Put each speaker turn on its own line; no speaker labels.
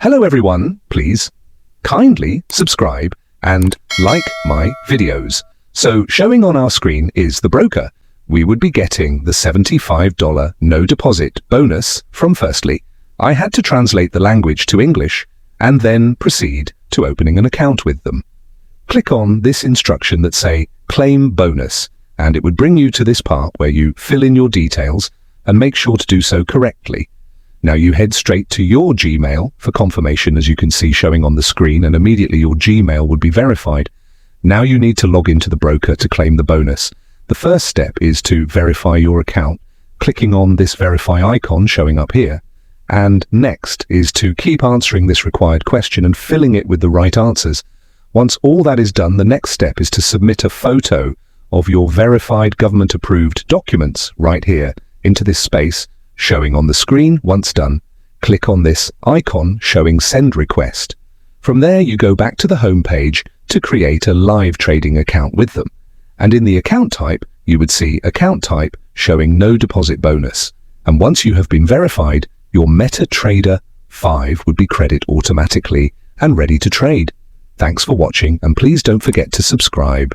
Hello everyone, please kindly subscribe and like my videos. So showing on our screen is the broker. We would be getting the $75 no deposit bonus from Firstly. I had to translate the language to English and then proceed to opening an account with them. Click on this instruction that say claim bonus and it would bring you to this part where you fill in your details and make sure to do so correctly. Now you head straight to your Gmail for confirmation, as you can see showing on the screen, and immediately your Gmail would be verified. Now you need to log into the broker to claim the bonus. The first step is to verify your account, clicking on this verify icon showing up here. And next is to keep answering this required question and filling it with the right answers. Once all that is done, the next step is to submit a photo of your verified government-approved documents right here into this space showing on the screen. Once done, click on this icon showing send request. From there you go back to the home page to create a live trading account with them. And in the account type, you would see account type showing no deposit bonus. And once you have been verified, your MetaTrader 5 would be credited automatically and ready to trade. Thanks for watching, and please don't forget to subscribe.